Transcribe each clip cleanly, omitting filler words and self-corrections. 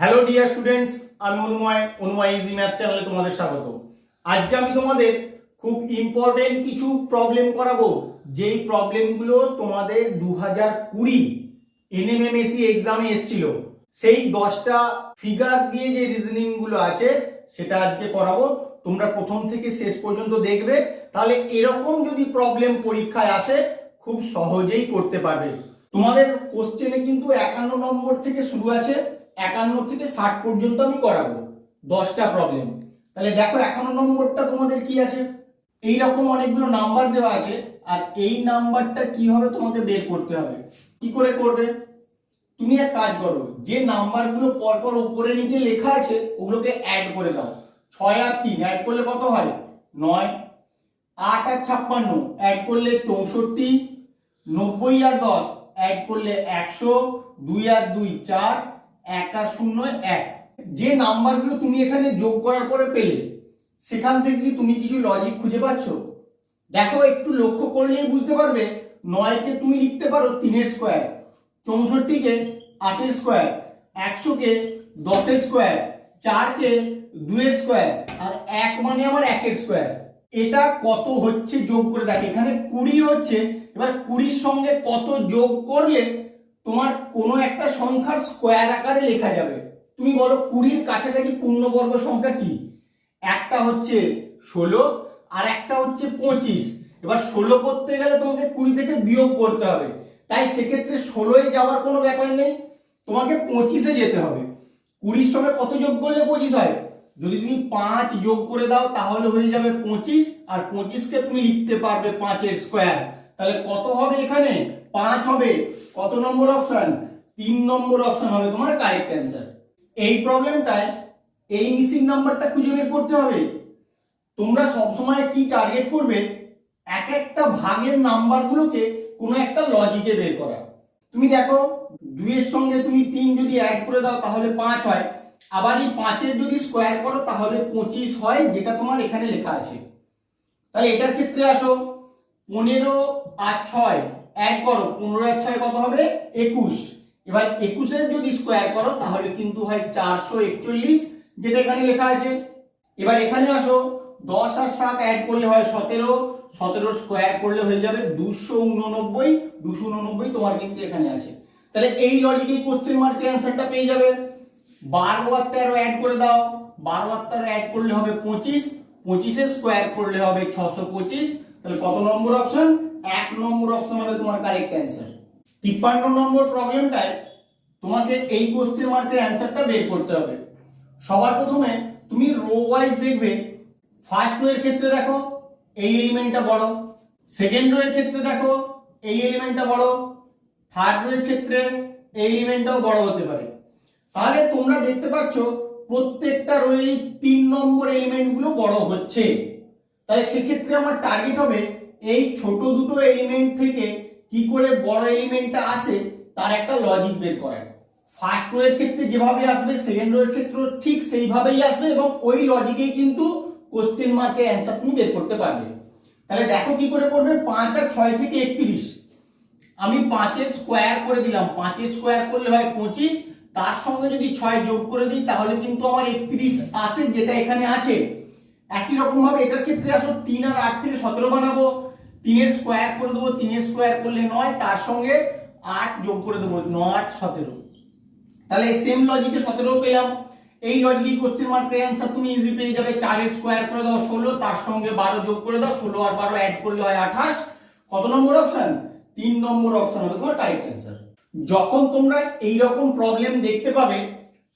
Hello dear students, আমি অনুময় easy math চ্যানেলে তোমাদের স্বাগত। আজকে আমি তোমাদের খুব ইম্পর্টেন্ট কিছু প্রবলেম করাবো, যেই প্রবলেমগুলো তোমাদের 2020 এনএমএমএসি এক্সামে এসেছিল। সেই 10টা ফিগার দিয়ে যে রিজনিং গুলো আছে সেটা আজকে করাবো। তোমরা প্রথম থেকে শেষ পর্যন্ত দেখবে, তাহলে এরকম যদি প্রবলেম পরীক্ষায় আসে খুব সহজেই করতে পারবে। তোমাদের কোশ্চেনে কিন্তু 51 নম্বর থেকে শুরু আছে, 51 থেকে 60 পর্যন্ত আমি করাবো 10টা প্রবলেম। তাহলে দেখো 51 নম্বরটা তোমাদের কি আছে, এইরকম অনেকগুলো নাম্বার দেওয়া আছে, আর এই নাম্বারটা কি হবে তোমাকে বের করতে হবে। কি করে করবে? তুমি এক কাজ করো, যে নাম্বারগুলো পরপর উপরে নিচে লেখা আছে ওগুলোকে অ্যাড করে দাও। 6 আর 3 অ্যাড করলে কত হয়? 9। 8 আর 56 অ্যাড করলে 64। 90 আর 10 অ্যাড করলে 100। 2 আর 2 4, 1 আর 0 1। যে নাম্বারগুলো তুমি এখানে যোগ করার পরে পেলে, সেখান থেকে কি তুমি কিছু লজিক খুঁজে পাচ্ছ? দেখো, একটু লক্ষ্য করলেই বুঝতে পারবে। 9 কে তুমি লিখতে পারো 3 এর স্কয়ার, 64 কে 8 এর স্কয়ার, 100 কে 10 এর স্কয়ার, 4 কে 2 এর স্কয়ার, আর 1 মানে আমার 1 এর স্কয়ার। এটা কত হচ্ছে যোগ করে দেখ, এখানে 20 হচ্ছে। এবার 20 সঙ্গে কত যোগ করলে তোমার কোনো একটা সংখ্যার স্কয়ার আকারে লেখা যাবে? তুমি বলো 20 কাছাকাছি পূর্ণবর্গ সংখ্যা কি? একটা হচ্ছে 16 আর একটা হচ্ছে 25। এবার 16 করতে গেলে তোমাকে 20 থেকে বিয়োগ করতে হবে, তাই সেক্ষেত্রে 16-এ যাওয়ার কোনো ব্যাপার নেই, তোমাকে 25-এ যেতে হবে। 20-র সঙ্গে কত যোগ করলে 25 হয়? যদি তুমি 5 যোগ করে দাও তাহলে হয়ে যাবে 25, আর 25-কে তুমি লিখতে পারবে 5 এর স্কয়ার। তাহলে কত হবে? এখানে 5 হবে। কত নম্বর অপশন? 3 নম্বর অপশন হবে তোমার কারেক্ট অ্যান্সার। এই প্রবলেমটায় এই মিসিং নাম্বারটা খুঁজে বের করতে হবে। তোমরা সবসময় কি টার্গেট করবে? এক একটা ভাগের নাম্বারগুলোকে কোনো একটা লজিকে বের করা। তুমি দেখো, 2 এর সঙ্গে তুমি 3 যদি অ্যাড করে দাও তাহলে 5 হয়, আবার এই 5 এর যদি স্কয়ার করো তাহলে 25 হয়, যেটা তোমার এখানে লেখা আছে। তাহলে এটার ক্ষেত্রে আসো, 15 আর 6 অ্যাড করো, 15 আর 6 কত হবে? 21। এবার 21 এর যদি স্কয়ার করো তাহলে কিন্তু হয় 441, যেটা এখানে লেখা আছে। এবার এখানে আসো, 10 আর 7 অ্যাড করলে হয় 17, 17 স্কয়ার করলে হয়ে যাবে 289। 289 তোমার কিন্তু এখানে আছে। তাহলে এই লজিকে কোশ্চেন মার্কের অ্যানসারটা পেয়ে যাবে। 12 আর 13 অ্যাড করে দাও, 12 আর 13 অ্যাড করলে হবে 25, 25 এর স্কয়ার করলে হবে 625। তাহলে কত নম্বর অপশন? 1 নম্বর অপশন হবে তোমার কারেক্ট অ্যানসার। 53 নম্বর প্রবলেমটায় তোমাকে এই কোশ্চেন মার্কের অ্যানসারটা বের করতে হবে। সবার প্রথমে তুমি রো ওয়াইজ দেখবে। ফার্স্ট রো এর ক্ষেত্রে দেখো এই এলিমেন্টটা বড়, সেকেন্ড রো এর ক্ষেত্রে দেখো এই এলিমেন্টটা বড়, থার্ড রো এর ক্ষেত্রে এই এলিমেন্টটাও বড় হতে পারে। তাহলে তোমরা দেখতে পাচ্ছ প্রত্যেকটা রো এর 3 নম্বর এলিমেন্টগুলো বড় হচ্ছে। তাহলে সেক্ষেত্রে আমার টার্গেট হবে এই ছোট দুটো এলিমেন্ট থেকে কি করে বড় এলিমেন্টটা আসে তার একটা লজিক বের করার। ফার্স্ট রো এর ক্ষেত্রে যেভাবে আসবে সেকেন্ড রো এর ক্ষেত্রেও ঠিক সেইভাবেই আসবে, এবং ওই লজিকেই কিন্তু কোশ্চেন মার্কের অ্যানসার তুমি বের করতে পারবে। তাহলে দেখো কি করে করবে। 5 আর 6 থেকে 31 আমি 5 এর স্কয়ার করে দিলাম, 5 এর স্কয়ার করলে হয় 25, তার সঙ্গে যদি 6 যোগ করে দিই তাহলে কিন্তু আমার 31 আসে, যেটা এখানে আছে। একই রকম ভাবে এটার ক্ষেত্রে আসো, 3 আর 8 থেকে 17 বানাবো, 3 এর স্কয়ার করে দেবো, 3 এর স্কয়ার করলে 9, তার সঙ্গে 8 যোগ করে দেবো, 9 8 17। তাহলে সেম লজিকে 17 পেলাম। এই লজিকে কোশ্চেন মার্কের অ্যানসার তুমি ইজি পেয়ে যাবে। 4 এর স্কয়ার করে দাও 16, তার সঙ্গে 12 যোগ করে দাও, 16 আর 12 অ্যাড করলে হয় 28। কত নম্বর অপশন? 3 নম্বর অপশন হবে তোমার কারেক্ট অ্যানসার। যখন তোমরা এই রকম প্রবলেম দেখতে পাবে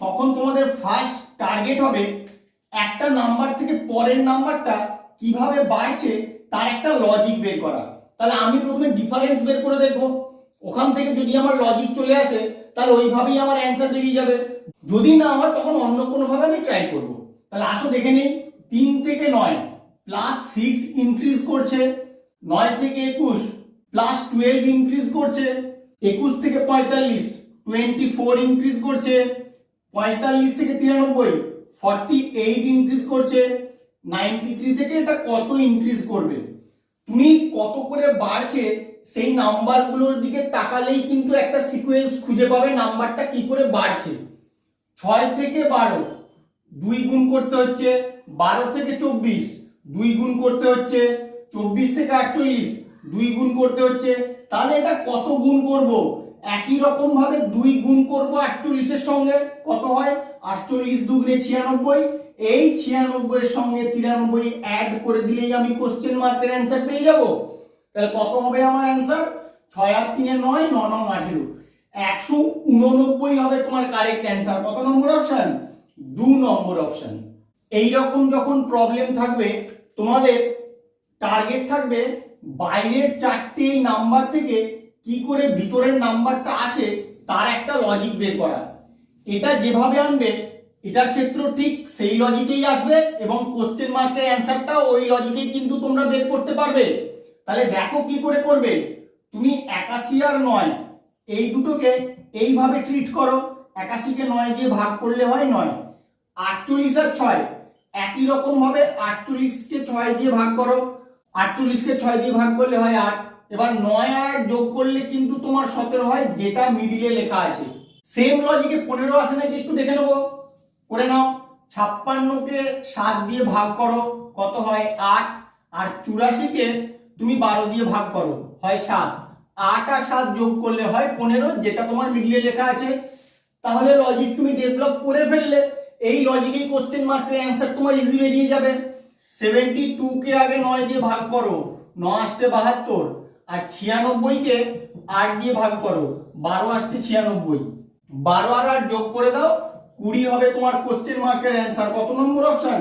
তখন তোমাদের ফার্স্ট টার্গেট হবে একটা নাম্বার থেকে পরের নাম্বারটা কিভাবে বাড়ছে তার একটা লজিক বের করা। তাহলে আমি প্রথমে ডিফারেন্স বের করে দেখবো, ওখান থেকে যদি আমার লজিক চলে আসে তাহলে ওইভাবেই আমার অ্যান্সার বেরিয়ে যাবে। যদি না হয় তখন অন্য কোনো ভাবে আমি ট্রাই করব। তাহলে আসো দেখে নিই। 3 থেকে 9 প্লাস 6 ইনক্রিজ করছে, 9 থেকে 21 প্লাস 12 ইনক্রিজ করছে, 21 থেকে 45 24 ইনক্রিজ করছে, 45 থেকে 93 48 ইনক্রিজ করছে, 93 থেকে এটা কত ইনক্রিজ করবে? তুমি কত করে বাড়ছে সেই নাম্বারগুলোর দিকে তাকালেই কিন্তু একটা সিকোয়েন্স খুঁজে পাবে নাম্বারটা কি করে বাড়ছে। 6 থেকে 12 2 গুণ করতে হচ্ছে, 12 থেকে 24 2 গুণ করতে হচ্ছে, 24 থেকে 48 2 গুণ করতে হচ্ছে। তাহলে এটা কত গুণ করব? একই রকম ভাবে 2 গুণ করব 48 এর সঙ্গে, কত হয় 48 দুগুণে 96। এই 96 এর সঙ্গে 93 অ্যাড করে দিলেই আমি কোশ্চেন মার্কের অ্যান্সার পেয়ে যাব। তাহলে কত হবে আমার অ্যান্সার? 6 আর 3 এ 9, 9 9 18, 189 হবে তোমার কারেক্ট অ্যান্সার। কত নম্বর অপশন? 2 নম্বর অপশন। এই রকম যখন প্রবলেম থাকবে তোমাদের টার্গেট থাকবে বাইরের 4টে নাম্বার থেকে কি করে ভিতরের নাম্বারটা আসে তার একটা লজিক বের করা। এটা যেভাবে আনবে এটার ক্ষেত্রেও ঠিক সেই লজিকেই আসবে এবং কোশ্চেন মার্কের অ্যান্সারটা ওই লজিকেই কিন্তু তোমরা বের করতে পারবে। তাহলে দেখো কি করে করবে। তুমি 81 আর 9 এই দুটোকে এইভাবে ট্রিট করো। 81 কে 9 দিয়ে ভাগ করলে হয় 9। 48 আর 6 একই রকম ভাবে 48 কে 6 দিয়ে ভাগ করো। 48 কে 6 দিয়ে ভাগ করলে হয় 8। এবার 9 আর 8 যোগ করলে কিন্তু তোমার 17 হয়, যেটা মিডিলে লেখা আছে। সেম লজিকে 15 আসে নাকি একটু দেখে নেবো, করে নাও। 56 কে 7 দিয়ে ভাগ করো, কত হয় 8। আর 84 কে তুমি 12 দিয়ে ভাগ করো, হয় 7। 8 আর 7 যোগ করলে হয় 15, যেটা তোমার মিডিলে লেখা আছে। তাহলে লজিক তুমি ডেভেলপ করে ফেললে। এই লজিকেই কোশ্চেন মার্কের অ্যান্সার তোমার ইজি বেরিয়ে যাবে। 72 কে আগে 9 দিয়ে ভাগ করো, 9 আসতে 72। আর 96 কে 8 দিয়ে ভাগ করো, 12 আসতে 96। 12 আর 8 যোগ করে দাও, 20 হবে তোমার কোশ্চেন মার্কের অ্যান্সার। কত নম্বর অপশন?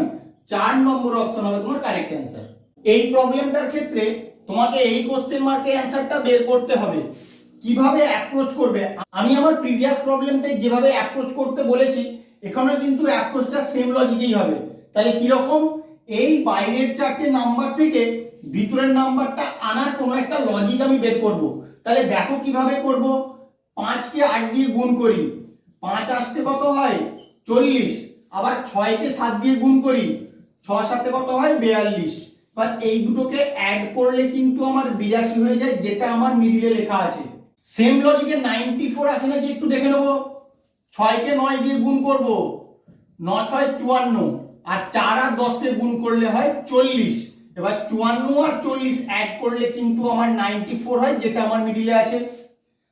4 নম্বর অপশন হবে তোমার কারেক্ট অ্যান্সার। এই প্রবলেমটার ক্ষেত্রে তোমাকে এই কোশ্চেন মার্কের অ্যান্সারটা বের করতে হবে। কিভাবে অ্যাপ্রোচ করবে, আমি আমার প্রিভিয়াস প্রবলেমটাই যেভাবে অ্যাপ্রোচ করতে বলেছি এখানে কিন্তু অ্যাপ্রোচটা সেম লজিকেই হবে। তাহলে কি রকম? এই বাইরের 4টে নাম্বার থেকে ভিতরের নাম্বারটা আনার কোনো একটা লজিক আমি বের করব। তাহলে দেখো কিভাবে করব। 5 কে 8 দিয়ে গুণ করি, 5 আসতে কত হয় 40। আবার 6 কে 7 দিয়ে গুণ করি, 6 সাথে কত হয় 42। বাট এই দুটোকে অ্যাড করলে কিন্তু আমার 82 হয়ে যায়, যেটা আমার মিডিলে লেখা আছে। সেম লজিকে 94 আসে নাকি একটু দেখে নেবো। 6 কে 9 দিয়ে গুণ করব, 9 6 54। আর 4 আর 10 কে গুণ করলে হয় 40। এবার 54 আর 40 অ্যাড করলে কিন্তু আমার 94 হয়, যেটা আমার মিডিলে আছে।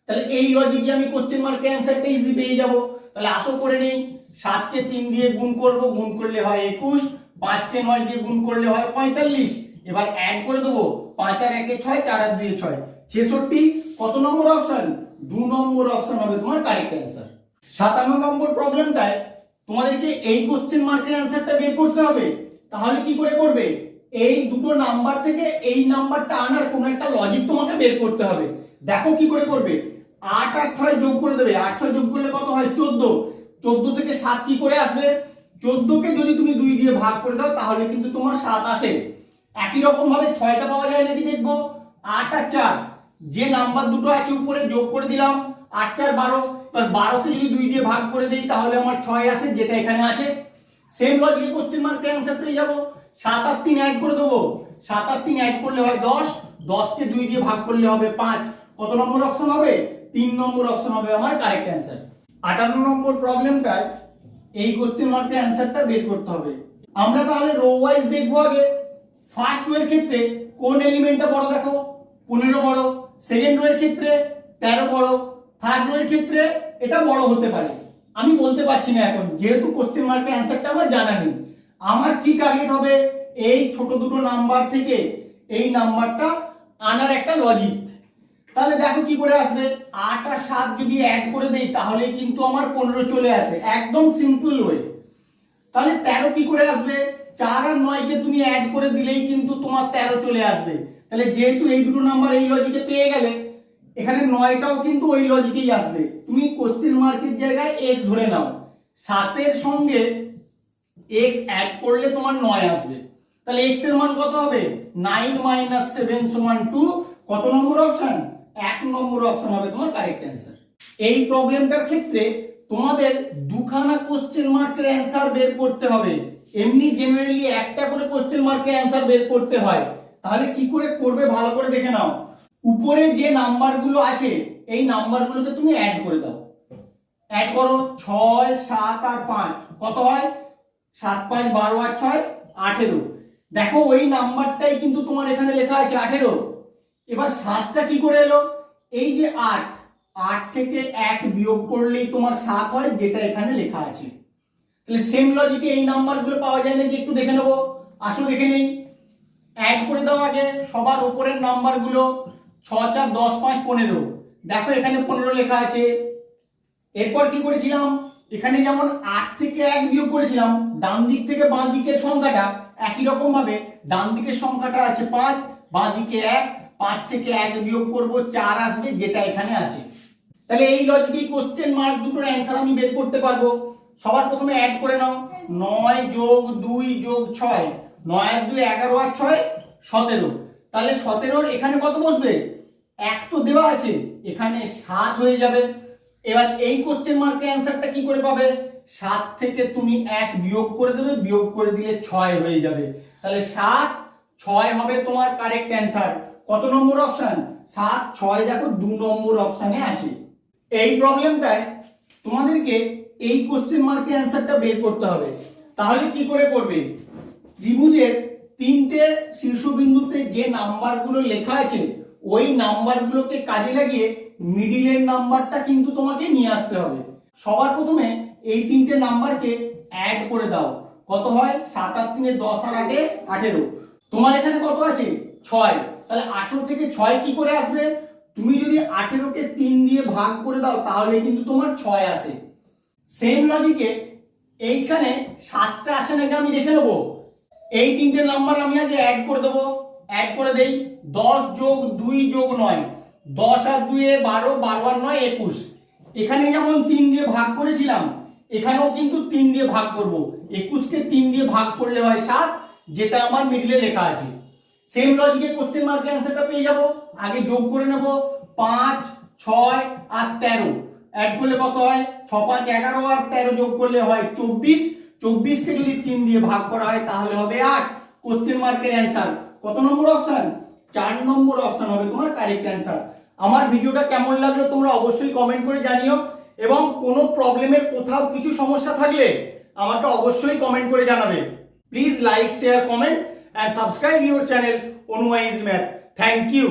তাহলে এই লজিকে আমি কোশ্চেন মার্কের অ্যান্সারটা ইজি পেয়ে যাব। তাহলে আসো করে নেই। 7 কে 3 দিয়ে গুণ করব, গুণ করলে হয় 21। 5 কে 9 দিয়ে গুণ করলে হয় 45। এবার অ্যাড করে দেবো, 5 আর 1 এ 6, 4 আর 2 এ 6, 66। কত নম্বর অপশন? 2 নম্বর অপশন হবে তোমার কারেক্ট অ্যান্সার। 57 নম্বর প্রবলেমটায় তোমাদেরকে এই কোশ্চেন মার্কের অ্যান্সারটা বের করতে হবে। তাহলে কি করে করবে? এই দুটো নাম্বার থেকে এই নাম্বারটা আনার কোনো একটা লজিক তোমাকে বের করতে হবে। দেখো কি করে করবে। 8 আর 6 যোগ করে দেবে, 8 6 যোগ করলে কত হয় 14। 14 থেকে 7 কি করে আসবে? 14 কে যদি তুমি 2 দিয়ে ভাগ করে দাও তাহলে কিন্তু তোমার 7 আসে। একই রকম ভাবে 6টা পাওয়া যায় নাকি দেখবো। 8 আর 4 যে নাম্বার দুটো আছে উপরে যোগ করে দিলাম, 8 4 12। এবার 12 কে যদি 2 দিয়ে ভাগ করে দেই তাহলে আমার 6 আসে, যেটা এখানে আছে। সেম লজিকে কোশ্চেন মার্কের অ্যান্সার পেয়ে যাবো। 7 আর 3 অ্যাড করে দেবো, 7 আর 3 অ্যাড করলে হয় 10। 10 কে 2 দিয়ে ভাগ করলে হবে 5। কত নম্বর অপশন হবে? 3 নম্বর অপশন হবে আমার কারেক্ট অ্যান্সার। 58 নম্বর প্রবলেমটায় এই কোশ্চেন মার্কের অ্যান্সারটা বের করতে হবে। আমরা তাহলে রো ওয়াইজ দেখবো আগে। ফার্স্ট রো এর ক্ষেত্রে কোন এলিমেন্টটা বড় দেখো? 15 বড়। সেকেন্ড রো এর ক্ষেত্রে 13 বড়। থার্ড রো এর ক্ষেত্রে এটা বড় হতে পারে, আমি বলতে পারছি না এখন, যেহেতু কোশ্চেন মার্কের অ্যান্সারটা আমার জানা নেই। আমার কি টার্গেট হবে? এই ছোট দুটো নাম্বার থেকে এই নাম্বারটা আনার একটা লজিক। তাহলে দেখো কি করে আসবে। 8 আর 7 যদি অ্যাড করে দেই তাহলে কিন্তু আমার 15 চলে আসে, একদম সিম্পল ওয়ে। তাহলে 13 কি করে আসবে? 4 আর 9 কে তুমি অ্যাড করে দিলেই কিন্তু তোমার 13 চলে আসবে। তাহলে যেহেতু এই দুটো নাম্বার এই লজিকে পেয়ে গেলে, এখানে 9টাও কিন্তু ওই লজিকেই আসবে। তুমি কোশ্চেন মার্কের জায়গায় x ধরে নাও, 7 এর সঙ্গে x অ্যাড করলে তোমার 9 আসবে। তাহলে x এর মান কত হবে? 9 - 7 = 2। কত নম্বর অপশন? 1 নম্বর অপশন হবে তোমার কারেক্ট অ্যান্সার। এই প্রবলেমটার ক্ষেত্রে তোমাদের দুখানা কোশ্চেন মার্কের অ্যান্সার বের করতে হবে। এমনি জেনারেলি একটা করে কোশ্চেন মার্কের অ্যান্সার বের করতে হয়। তাহলে কি করে করবে ভালো করে দেখে নাও। উপরে যে নাম্বারগুলো আছে এই নাম্বারগুলোকে তুমি অ্যাড করে দাও। অ্যাড করো 6 7 আর 5 কত হয় 7 5 12 আর 6 18। দেখো ওই নাম্বারটাই কিন্তু তোমার এখানে লেখা আছে 18। এবার 7টা কি করে এলো, এই যে 8 থেকে 1 বিয়োগ করলেই তোমার 7 হয়, যেটা এখানে লেখা আছে। তাহলে সেম লজিকে এই নাম্বারগুলো পাওয়া যায় নাকি একটু দেখে নেবো, আসো দেখে নেই। অ্যাড করে দাও আগে সবার উপরের নাম্বারগুলো, 6 4 10 5 15। দেখো এখানে 15 লেখা আছে। এরপর কি করেছিলাম, এখানে যেমন 8 থেকে 1 বিয়োগ করেছিলাম, ডান দিক থেকে বাঁ দিকের সংখ্যাটা একই রকম ভাবে ডান দিকের সংখ্যাটা আছে 5, বাঁ দিকে 1, 5 থেকে 1 বিয়োগ করব 4 আসবে, যেটা এখানে আছে। তাহলে এই লজিকে কোশ্চেন মার্ক দুটোর অ্যান্সার আমি বের করতে পারবো। সবার প্রথমে অ্যাড করে নাও, 9 যোগ 2 যোগ 6, 9 আর 2 11 আর 6 17। তাহলে 17 এখানে কত বসবে, 1 তো দেওয়া আছে, এখানে 7 হয়ে যাবে। এবার এই কোশ্চেন মার্কের অ্যান্সারটা কি করে পাবে, 7 থেকে তুমি 1 বিয়োগ করে দেবে, বিয়োগ করে দিলে 6 হয়ে যাবে। তাহলে 7 6 হবে তোমার কারেক্ট অ্যান্সার। কত নম্বর অপশন, 7 6 দেখো 2 নম্বর অপশনে আছে। এই প্রবলেমটায় তোমাদেরকে এই কোশ্চেন মার্কের অ্যান্সারটা বের করতে হবে। তাহলে কি করে করবে, ত্রিভুজের 3টে শীর্ষবিন্দুতে যে নাম্বারগুলো লেখা আছে ওই নাম্বারগুলোকে কাজে লাগিয়ে মিডিলের নাম্বারটা কিন্তু তোমাকে নিয়ে আসতে হবে। সবার প্রথমে এই 3টে নাম্বারকে অ্যাড করে দাও, কত হয় 7 আর 3 10 আর 8 18। তোমার এখানে কত আছে 6, তাহলে 18 থেকে 6 কি করে আসবে, তুমি যদি 18কে 3 দিয়ে ভাগ করে দাও তাহলে কিন্তু তোমার 6 আসে। সেম লজিকে এইখানে 7টা আসে নাকি আমি দেখে নেবো। এই 3টে নাম্বার আমি আগে অ্যাড করে দেবো, অ্যাড করে দেই 10 যোগ 2 যোগ 9, 10 আর 2 12, 12 আর 9 21। এখানে যেমন 3 দিয়ে ভাগ করেছিলাম এখানেও কিন্তু 3 দিয়ে ভাগ করব, 21কে 3 দিয়ে ভাগ করলে হয় 7, যেটা আমার মিডলে লেখা আছে। সেম লজিকে কোশ্চেন মার্কের অ্যান্সারটা পেয়ে যাব। আগে যোগ করে নেব 5 6 আর 13, অ্যাড করলে কত হয় 6 5 11 আর 13 যোগ করলে হয় 24। 24কে যদি 3 দিয়ে ভাগ করা হয় তাহলে হবে 8। কোশ্চেন মার্কের অ্যান্সার কত নম্বর অপশন, 4 নম্বর অপশন হবে তোমার কারেক্ট অ্যান্সার। আমার ভিডিওটা কেমন লাগলো তোমরা অবশ্যই কমেন্ট করে জানিও, এবং কোনো প্রবলেমের কোথাও কিছু সমস্যা থাকলে আমাকে অবশ্যই কমেন্ট করে জানাবে। Please like share comment and subscribe your channel Onu Wise Math. Thank you.